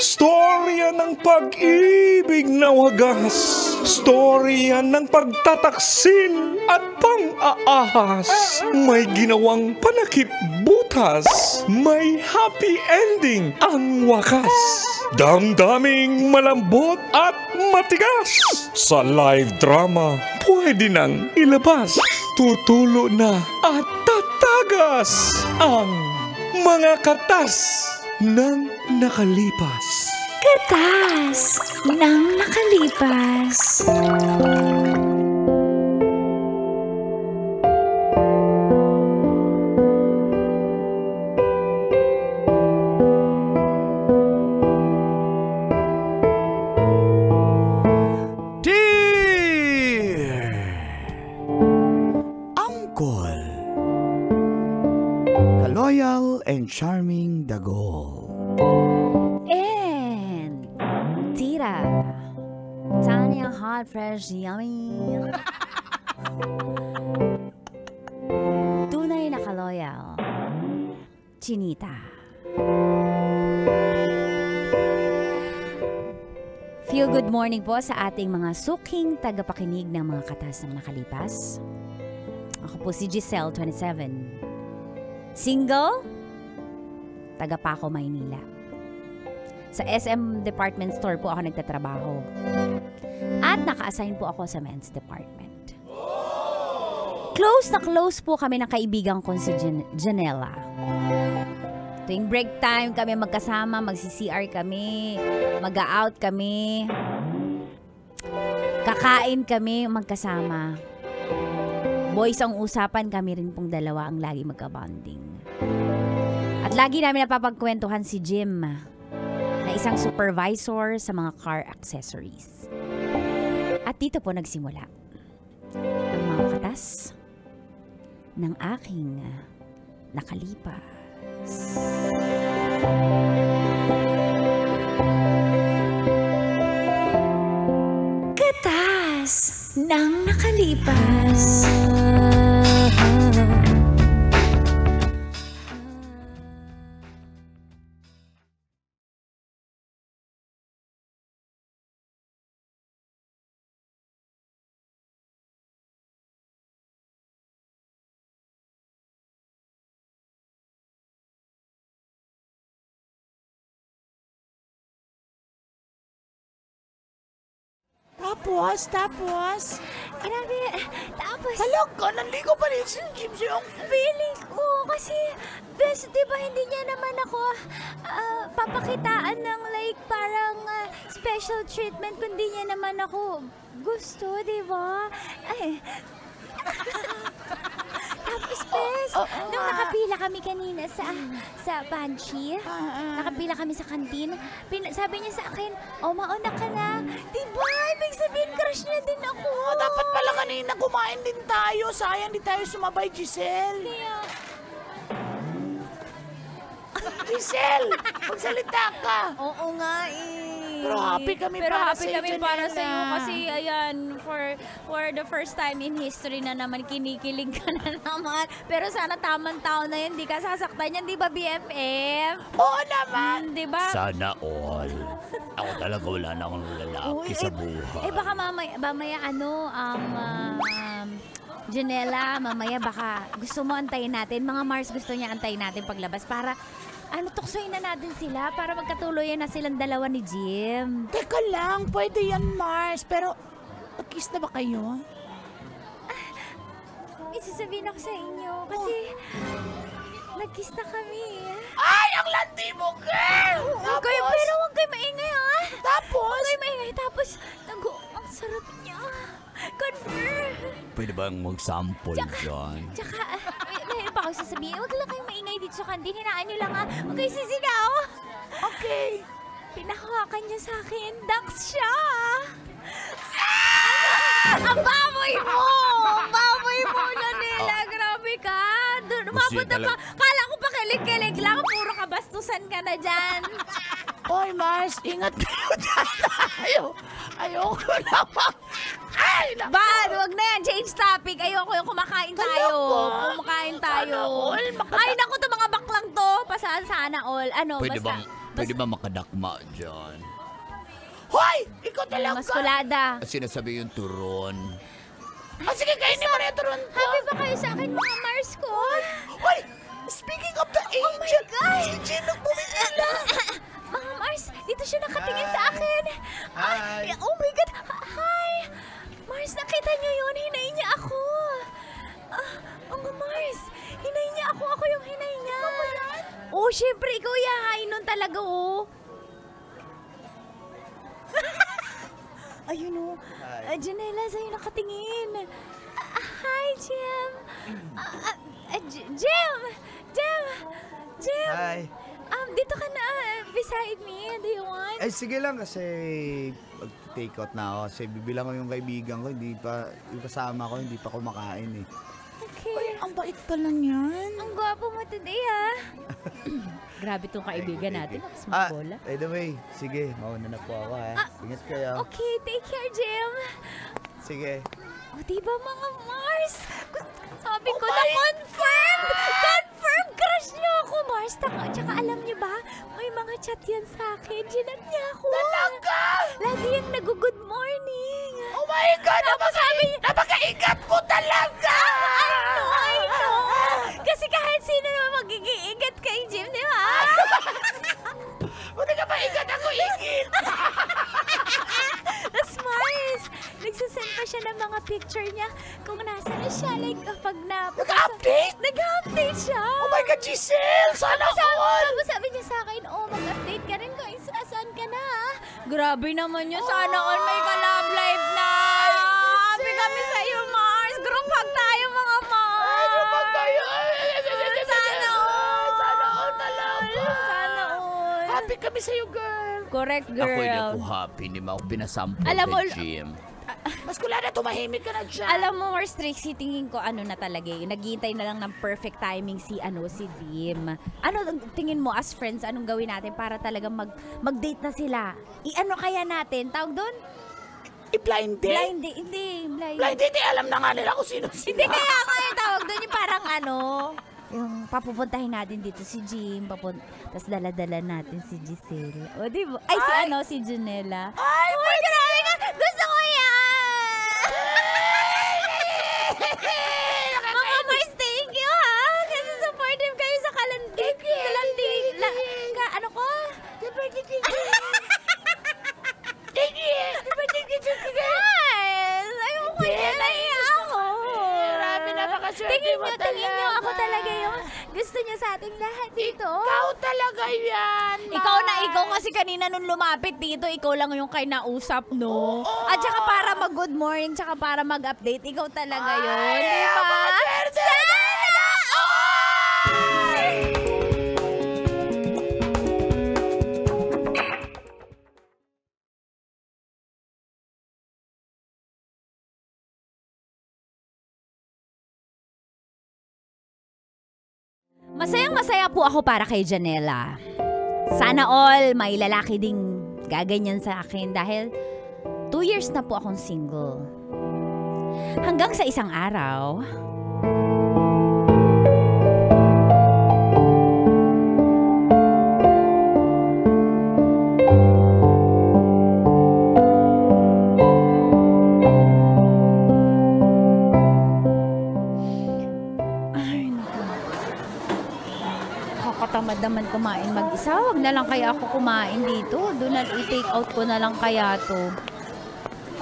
Storya ng pag-ibig na wagas. Storya ng pagtataksil at pang-aahas. May ginawang panakip butas. May happy ending ang wakas. Damdaming malambot at matigas. Sa live drama, pwede nang ilabas. Tutulo na at tatagas ang mga katas ng nakalipas. Katas ng nakalipas. Loyal and charming Dagol. And Tita Tanya Hot Fresh Yummy. Tunay na ka-loyal Chinita. Feel good morning po sa ating mga suking tagapakinig ng mga katas ng nakalipas. Ako po si Giselle, 27. Single, taga Paco, Maynila. Sa SM Department Store po ako nagtatrabaho. At naka-assign po ako sa Men's Department. Close na close po kami ng kaibigan ko si Janela. Tuwing break time kami magkasama, magsi-CR kami, mag-out kami, kakain kami magkasama. Boys ang usapan, kami rin pong dalawa ang lagi magka-bonding. At lagi namin napapagkwentuhan si Jim na isang supervisor sa mga car accessories. At dito po nagsimula ang mga katas ng aking nakalipas. Katas ng nakalipas. Tapos, Grabe, tapos... talaga, nanligo pa rin si Jim sa'yo. Feeling ko kasi, best, di ba hindi niya naman ako papakitaan ng like parang special treatment kundi niya naman ako gusto, di ba? Ay. Tapos, best, nung nakapila kami kanina sa pantry, nakapila kami sa kantin, sabi niya sa akin, mauna ka na. Di ba? Ibig sabihin, crush niya din ako. Dapat pala kanina kumain din tayo. Sayang di tayo sumabay, Giselle. Giselle, magsalita ka. Oo nga eh. Pero happy kami para sa iyo kasi ayan, for the first time in history na naman kinikilig ka na naman. Pero sana tamang tao na yun, di ka sasaktan yan, di ba BFF? Oo naman. Di ba? Sana all. Ako talaga wala na akong lalaki sa buhay. Baka mamaya Janela, mamaya baka gusto mo antayin natin. Mga Mars gusto niya antayin natin paglabas para tuksoy na natin sila para magkatuloyan na silang dalawa ni Jim. Teka lang, pwede yan, Mars. Pero, nag-kiss na ba kayo? Isasabihin ako sa inyo kasi nag-kiss na kami. Ay, ang landi mo, girl! Okay, pero huwag kayo maingay, ha? Tapos? Huwag kayo maingay. Tapos, ang sarap niya. Confirm. Pwede bang mag-sample dyan? Tsaka, dahil pa ako sasabihin, huwag lang kayo maingay dito sa kantin. Hinaan niyo lang, ha? Huwag kayo sisigaw. Okay. Pinahawakan niya sa akin. Dax siya. Ang baboy mo! Ang baboy mo, Janela. Grabe ka. Umabot na pa. Kala ko pa kilig-kilig lang. Puro kabastusan ka na dyan. Oy, Mars, ingat kayo dyan. Ayoko naman. Ay, naku. Bad, wag na yan. Change topic. Ayoko yung kumakain tayo. Kumakain tayo. Sana all. Ay, naku, to mga baklang to. Pasaan sana all. Ano, Pwede basta. bang Pwede ba makadakma dyan? Hoy! Ikaw talaga! Maskulada. Sinasabi yung turon. Sige, kainin mo na yung turon ko. Happy ba kayo sa akin, mga Mars ko? Hoy! Speaking of the angel, si Jin nagpumipila. Mga Mars, dito siya nakatingin sa akin. Hi. Oh my God! Hi! Mars, nakita niyo yun? Hinay niya ako. Mga Mars, hinay niya ako. Ako yung hinay niya. Oh, syempre, ikaw yahay nun talaga, oh. Ayun, oh. Janela, sa'yo nakatingin. Hi, Jim. Jim! Jim! Hi. Dito ka na, beside me. Do you want? Ay, sige lang kasi mag-take out na ako. Kasi bibilang ko yung kaibigan ko, yung kasama ko, hindi pa kumakain eh. Okay. Ang bait pala niyan. Ang gwapo mo today, ah. Grabe tong kaibigan natin. Lakas bola. By the way, sige, mauna na po ako ha. Ingat kayo. Okay, take care, Jim. Sige. O, diba mga Mars? Sabi ko na confirmed! Confirmed! Crush niyo ako, Mars. Tsaka alam niyo ba, may mga chat yan sa akin. Ginat niya ako. Talaga? Lagi yung nag-good morning. Oh my God! Napaka-ingat mo talaga! I know. Kasi kahit sino naman magiging ingat kay Jim, di ba? Buti ka pa ingat ako, ingit! That's Mars. Nagsasend pa siya ng mga picture niya kung nasa na siya. Like, kapag Nag-update? Nag-update siya. Oh my God, Giselle! Sana all! Tapos sabi niya sa akin, mag-update ka rin kung saan ka na. Grabe naman yun. Sana all may ka-love life na. Happy kami sa'yo, Mars. Group hug tayo, mga Mars. Ano ba tayo? Sana all. Sana all talaga. Sana all. Happy kami sa'yo, girl. Correct, Ako hindi girl. ako happy. Hindi mo ako pinasample Alam mo, kay Jim. Maskulada, tumahimik ka na dyan. Alam mo, Mars Trixie, tingin ko ano na talaga eh. Naghihintay na lang ng perfect timing si Jim. Ano tingin mo as friends, anong gawin natin para talaga mag-date na sila? I-ano kaya natin? Tawag doon? I-blind date? Blind date. Hindi, blind. Blind date, alam na nga nila kung sino sila. Hindi kaya ako yung tawag doon yung parang yung papupuntahin natin dito si Jim, tapos dala-dala natin si Giselle. O, di ba? Ay, si Janela. Ay, my grabe ka! Gusto ko yan! Mga Mars, thank you ha! Kasi supportive kayo sa kalandig. Ano ko? Guys! Ayaw ko yan, naiya ako. Grabe, napakaswerte mo talaga. Tingin nyo ako talaga yung gusto nyo sa ating lahat dito. Ikaw talaga yan, Mars. Ikaw kasi kanina nung lumapit dito, ikaw lang yung kinausap, no? At saka para mag-good morning, tsaka para mag-update, ikaw talaga yun, di ba? napakaswerte. Sana! Masayang-masaya po ako para kay Janela. Sana all may lalaki ding gaganyan sa akin dahil 2 years na po akong single. Hanggang sa isang araw, tamad naman kumain mag-isa. Wag na lang kaya ako kumain dito. Doon na i-take out ko na lang kaya to.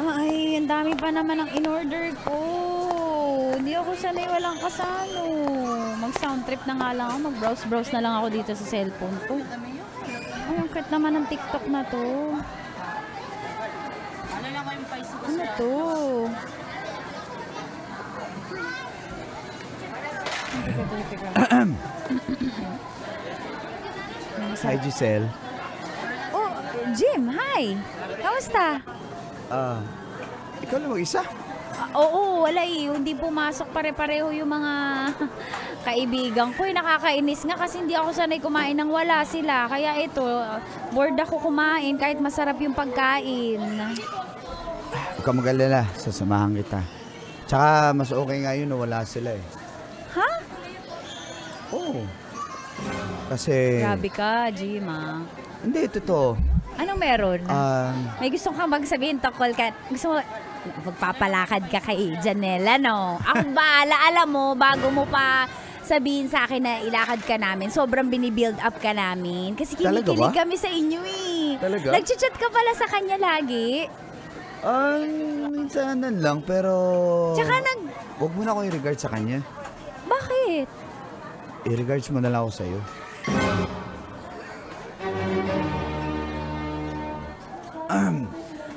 Ay, ang dami pa naman ang in-order ko. Hindi ako sanay walang kasano. Mag-sound trip na nga lang ako. Mag-browse na lang ako dito sa cellphone ko. Ay, ang cute naman ng TikTok na to. Ano to? Hi, Giselle. Oh, Jim, hi. Kamusta? Ikaw lang mag-isa? Oo, wala eh. Hindi pumasok pare-pareho yung mga kaibigan ko. Nakakainis nga kasi hindi ako sanay kumain nang wala sila. Kaya ito, bored ako kumain kahit masarap yung pagkain. Huwag ka mag-alala, sasamahan kita. Tsaka mas okay nga yun na wala sila eh. Ha? Oo. Kasi... Grabe ka, Jim, ah. Hindi, totoo. Anong meron? Um, May gusto kang magsabihin tungkol ka. Gusto mo, magpapalakad ka kay Janela, no? Ako bahala, alam mo, bago mo pa sabihin sa akin na ilakad ka namin, sobrang binibuild up ka namin. Kasi Talaga kinikilig ba? kami sa inyo eh. Talaga? Nagchat-chat ka pala sa kanya lagi. minsanan lang, pero... Tsaka Huwag mo na ako i-regard sa kanya. bakit? I-regards mo na lang ako sa'yo.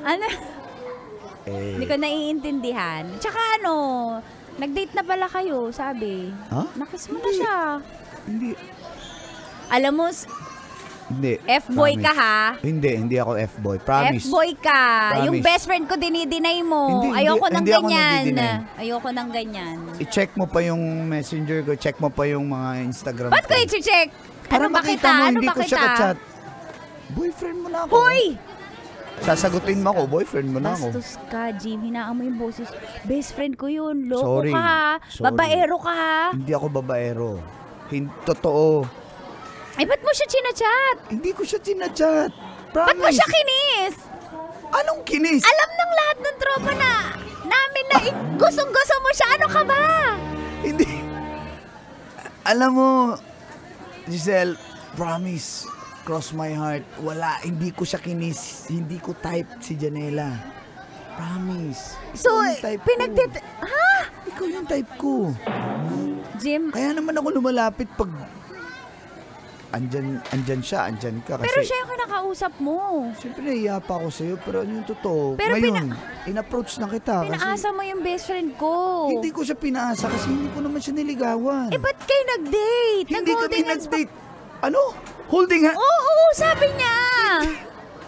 Ano? Hindi Eh, ko naiintindihan. Tsaka ano, nag-date na pala kayo, sabi. Ha? Nakis mo na siya. hindi. Alam mo, Hindi. F-boy ka Promise. ha? Hindi ako F-boy. Promise. F-boy ka. Promise. Yung best friend ko dinideny mo. Hindi, Ayoko ng hindi ako ganyan. nagdi-deny. Ayoko ng ganyan. I-check mo pa yung messenger ko, check mo pa yung mga Instagram Ba't ko i-check? Para Ano ba makita kita? mo, Ano hindi ba ko siya kita? ka-chat. Boyfriend mo na ako. Hoy! Sasagutin mo ako, boyfriend mo na ako. Bastos ka, Jim. Hinaan mo yung boses. Best friend ko yun. Loko Sorry. ka ha. Sorry. Babaero ka ha. Hindi ako babaero. Totoo. Ay, ba't mo siya chinachat? Hindi ko siya tinachat. Ba't Promise. mo siya kinis? Anong kinis? Alam ng lahat ng tropa na namin na gustong-gusto mo siya. Ano ka ba? Hindi. Alam mo, Giselle, promise, cross my heart, wala, hindi ko siya kinis. Hindi ko type si Janela. Promise. So, Ikaw yung type pinagtit... ko. Ha? Ikaw yung type ko. Jim, Kaya naman ako lumalapit pag andyan siya, andyan ka. Kasi, pero siya yung kinakausap mo. siyempre nahiya pa ako sa'yo, pero ano yung totoo? Pero Ngayon, in-approach na kita. Pinaasa mo yung best friend ko. Hindi ko siya pinaasa kasi hindi ko naman siya niligawan. Eh, ba't kayo nag-date? Hindi kami Nag-holding hands pa- nag-date. Ano? Holding hands? Oo, sabi niya.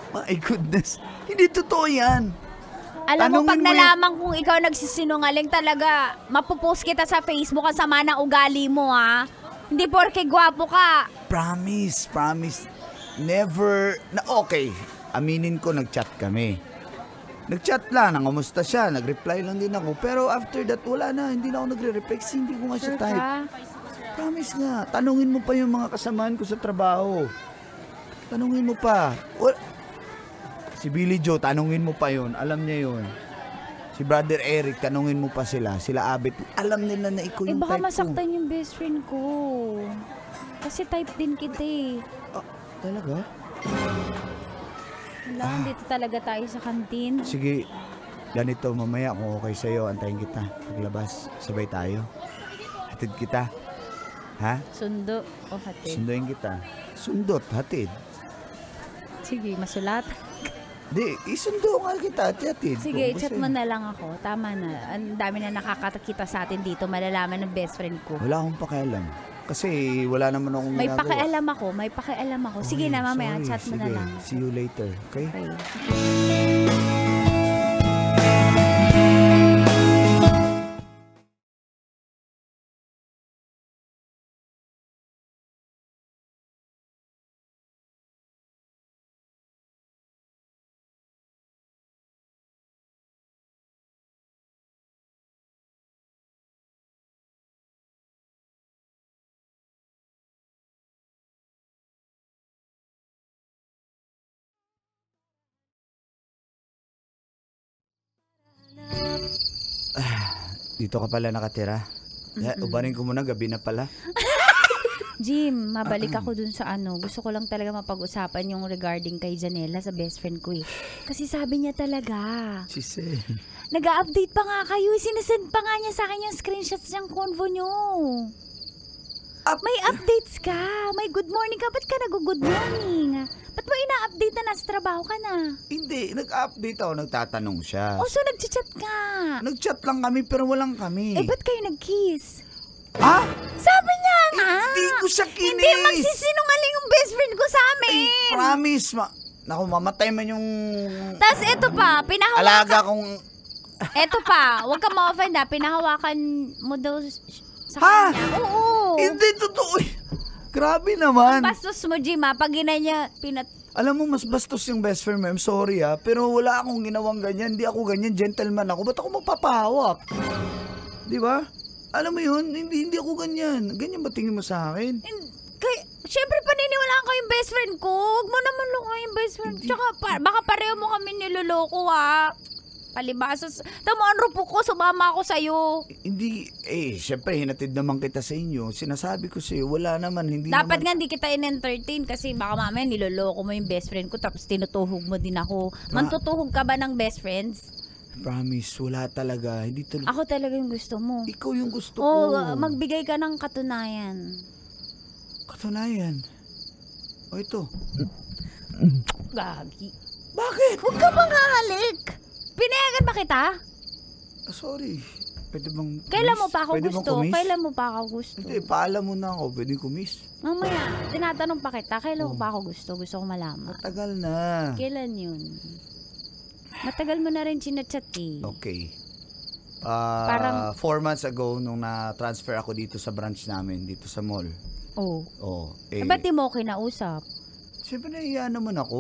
My goodness. Hindi totoo yan. Alam mo, pag Tanungin mo nalaman kung ikaw nagsisinungaling talaga, mapupost kita sa Facebook ang sama ng ugali mo, ha? Hindi porke gwapo ka. Promise. Never. Okay. Aminin ko, nag-chat kami. Nag-chat lang, nangamusta siya, nag-reply lang din ako. Pero after that, wala na. Hindi na ako nagre-reply kasi hindi ko nga siya Sure type. ka? Promise nga. Tanungin mo pa yung mga kasamaan ko sa trabaho. Tanungin mo pa. Si Billy Joe, tanungin mo pa yun. Alam niya yun. Si Brother Eric, tanungin mo pa sila. Sila Abet. Alam nila na ikaw Eh, yung baka type ko. masaktan yung best friend ko. Kasi type din kita eh. Talaga? Wala, dito talaga tayo sa kantin. Sige, ganito mamaya kung okay sa'yo, antayin kita. Paglabas, sabay tayo. Hatid kita. Ha? Sundo o hatid. Sunduin kita. Sundot, hatid. Sige, masulat. Di, isundo nga kita at hatid. Sige, Kung chat basta- mo na lang ako. Tama na. Ang dami na nakakatakita sa atin dito. Malalaman ng best friend ko. Wala akong pakialam. Kasi wala naman akong May ginagawa. pakialam ako. Sige Okay, na, mamaya. sorry. Chat mo na Sige, lang. see you later. Okay? Okay. Dito ka pala nakatira. Ubarin ko muna, gabi na pala. Jim, mabalik ako dun sa ano. Gusto ko lang talaga mapag-usapan yung regarding kay Janela sa best friend ko eh. Kasi sabi niya talaga, Giselle. nag-update pa nga kayo. Sinesend pa nga niya sa akin yung screenshots ng convo niyo. May updates ka. May good morning ka. Ba't ka nag-good morning? Ba't mo ina-update na nasa trabaho ka na? Hindi, nag-update ako, nagtatanong siya. O so nag-chat ka. Nag-chat lang kami pero walang kami. Eh ba't kayo nag-kiss? Ha? Sabi niya nga. Hindi ko siya kinis. Hindi magsisinungaling yung best friend ko sa amin. Ay, promise. Naku, mamatay man yung Tapos eto pa, pinahawakan. alaga kong... Eto pa, huwag ka ma-offend ha. Pinahawakan mo daw sa Ha? kanya. Oo. Hindi totoo. Grabe naman. Bastos mo, Jim ha. Pag ina niya, Alam mo, mas bastos yung best friend mo. I'm sorry ha. Pero wala akong ginawang ganyan. Hindi ako ganyan. Gentleman ako. Ba't ako magpapahawak? Di ba? Alam mo yun, hindi ako ganyan. Ganyan ba tingin mo sa akin? Siyempre, paniniwalaan ko yung best friend ko. Huwag mo naman loko yung best friend. Tsaka, baka pareho mo kami niloloko, ha? Palibasas. Tamo, ang rupo ko, sumama ako sa'yo. Hindi, syempre, hinatid naman kita sa inyo. Sinasabi ko sa'yo, wala naman, hindi Dapat naman. nga hindi kita in-entertain kasi baka mamaya niloloko mo yung best friend ko tapos tinutuhog mo din ako. Mantutuhog ka ba ng best friends? Promise, wala talaga. Hindi talaga. Ako talaga yung gusto mo. Ikaw yung gusto Oo, ko. magbigay ka ng katunayan. Katunayan. O ito. Gagi. Bakit? Huwag ka manghahalik. Pinayagan ba kita? Sorry. Pwede bang Kailan mo pa ako Pwede bang gusto? kumis? Kailan mo pa ako gusto? Hindi, paalam mo na ako. Pwede kumis. Mamaya, tinatanong pa kita, kailan mo pa ako gusto? Gusto ko malaman. Matagal na. Kailan yun? Matagal mo na rin chinachat eh. Okay. Parang- 4 months ago, nung na-transfer ako dito sa branch namin, dito sa mall. Oh. Oh, Ba't di mo kinausap? Siyempre nahiya naman ako.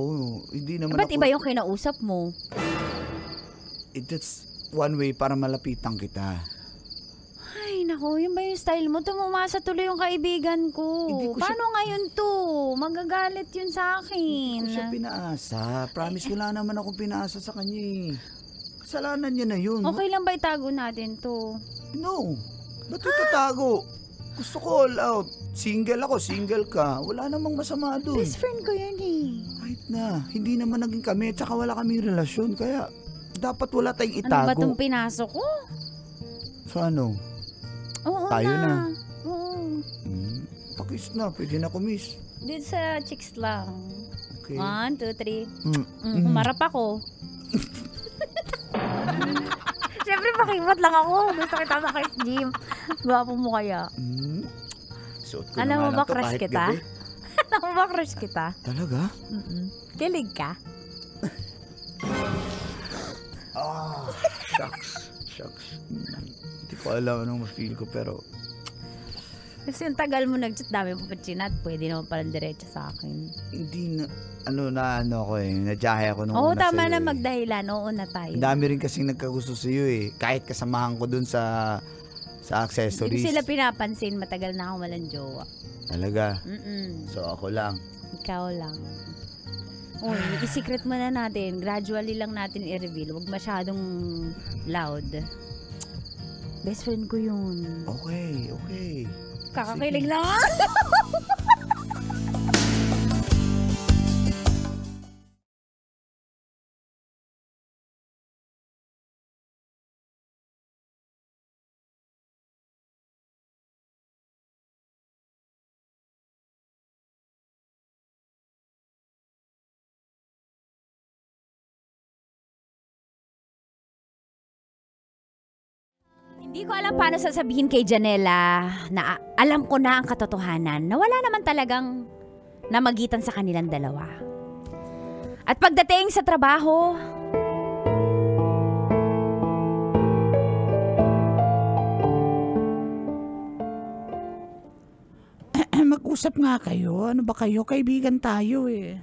Hindi naman Ba't ako. iba yung kinausap mo? That's one way para malapitan kita. Ay, nako, yun ba yung style mo? Tumumasa tuloy yung kaibigan ko. Hindi ko siya- Paano ngayon to? Magagalit yun sa Hindi akin. ko siya pinaasa. Promise, wala naman akong pinaasa sa kanya eh. Kasalanan niya na yun. Okay lang ba itago natin to? No. Ba't itatago? Gusto ko all out. Single ako, single ka. Wala namang masama dun. Best friend ko yun eh. Kahit na, hindi naman naging kami, tsaka wala kaming relasyon, kaya dapat wala tayong Ano ba itago. itong pinasok ko? So ano? Oo Tayo na. Oo. Pakis na, pwede na kumis. Dito sa chicks lang. Okay. 1, 2, 3. Mm. Humarap ako. Siyempre, pakibot lang ako. Gusto kita makis, Jim. Gwapo mo kaya. Suot ko Alam na mo nga ba, lang to crush kahit kita? gabi. Alam mo ba, crush kita? Talaga? Kilig ka? Shucks. Hindi ko alam anong ma-feel ko, pero Kasi yung tagal mo nag-chat, dami mo pa chinat. Pwede naman palang diretso sa akin. hindi na, ano ko eh, nadyahe ako nung Oo, una tama sa'yo na eh. magdahilan. Oo na tayo. Ang dami rin kasing nagkagusto sa'yo eh. Kahit kasamahan ko dun sa Hindi ko accessories. sila pinapansin. Matagal na akong walang jowa. Talaga. Mm-mm. So ako lang. Ikaw lang. Uy, i-secret mo na natin. Gradually lang natin i-reveal. Huwag masyadong loud. Best friend ko yun. Okay. Kakakilig lang. Hindi ko alam paano sasabihin kay Janela na alam ko na ang katotohanan na wala naman talagang namagitan sa kanilang dalawa. At pagdating sa trabaho, Mag-usap nga kayo. Ano ba kayo? Kaibigan tayo eh.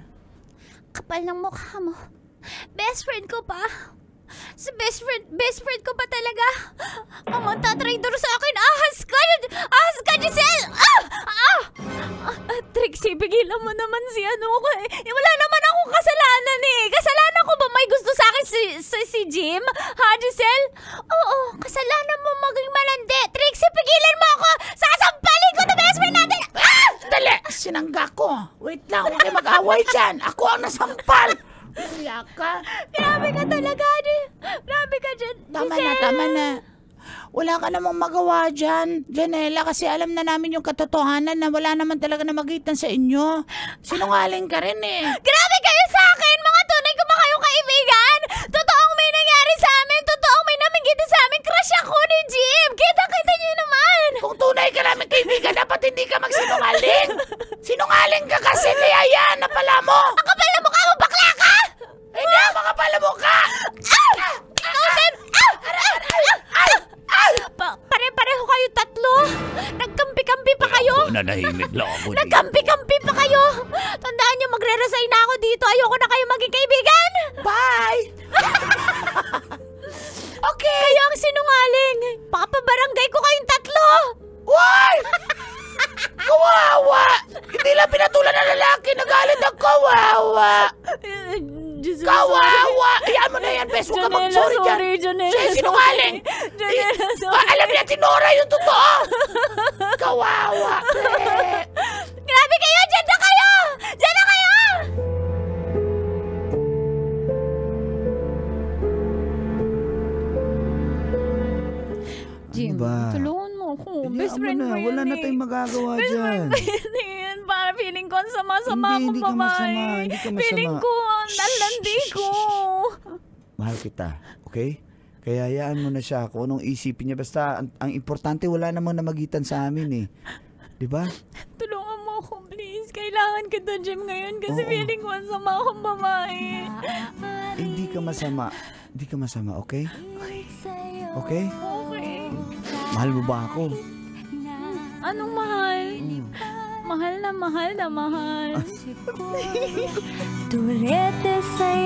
kapal ng mukha mo. Best friend ko pa. Si best friend ko pa talaga. Ang magtatraidor sa akin. Ahas ka, Giselle! Trixie, pigilan mo naman si ano ko eh. Wala naman akong kasalanan eh. Kasalanan ko ba may gusto sa akin si Jim? Ha, Giselle? Oo, kasalanan mo maging malandi. Trixie, pigilan mo ako. Sasampalin ko na best friend natin. Dali! Sinangga ko. Wait lang, huwag kayo mag-away dyan. Ako ang nasampal. Kaya ka. Grabe ka talaga, grabe ka dyan, Tama na. Wala ka namang magawa dyan, Janela, kasi alam na namin yung katotohanan na wala naman talaga namagitan sa inyo. Sinungaling ka rin eh. Grabe kayo sa akin! Mga tunay ko ba kayong kaibigan? Totoong may nangyari sa amin! Totoong may namigitan sa amin! Crush ako ni Jim! Kita niyo naman! Kung tunay ka namin kaibigan, dapat hindi ka magsinungaling. Sinungaling ka kasi niyayaan na pala mo. Ang kapal na mukha mo! Bakla ka! Hindi ako makapala mo ka. Ikaw din! Pare-pareho kayo tatlo! Nagkampi-kampi pa kayo! Nanahimik lang ako dito. Nagkampi-kampi pa kayo! Tandaan niyo, magre-resign na ako dito. Ayoko na kayo maging kaibigan! Bye! Okay! Kayo ang sinungaling! Papabarangay ko kayong tatlo! Why? Kawawa! Hindi lang Jesus. Kawawa! Hayaan mo na yan, bes. Huwag ka Janela, mag-sorry dyan. sorry, Janela. Siya sinungaling. Janela, sorry. Alam niya, tinora yung totoo. Kawawa, be. Grabe kayo! Diyan na kayo! Diyan na kayo! Jim, ba? tulungan mo ako. Hayaan Best mo friend na. ko yun Wala na eh. tayong magagawa Best dyan. friend ko yun eh. Para feeling ko ang sama-sama Hindi, akong hindi ka babae. masama, hindi ka masama. Feeling ko ang lalandi ko. Mahal kita, okay? Kaya hayaan mo na siya kung anong isipin niya. Basta, ang importante, wala namang namagitan sa amin eh. Di ba? Tulungan mo ako, please. Kailangan kita, Jim, ngayon kasi Oo. feeling ko ang sama akong babae. Hindi ka masama. Hindi ka masama, okay? Okay? Okay. Mahal mo ba ako? Anong mahal? Mahal na mahal na mahal. Tulete sa'yo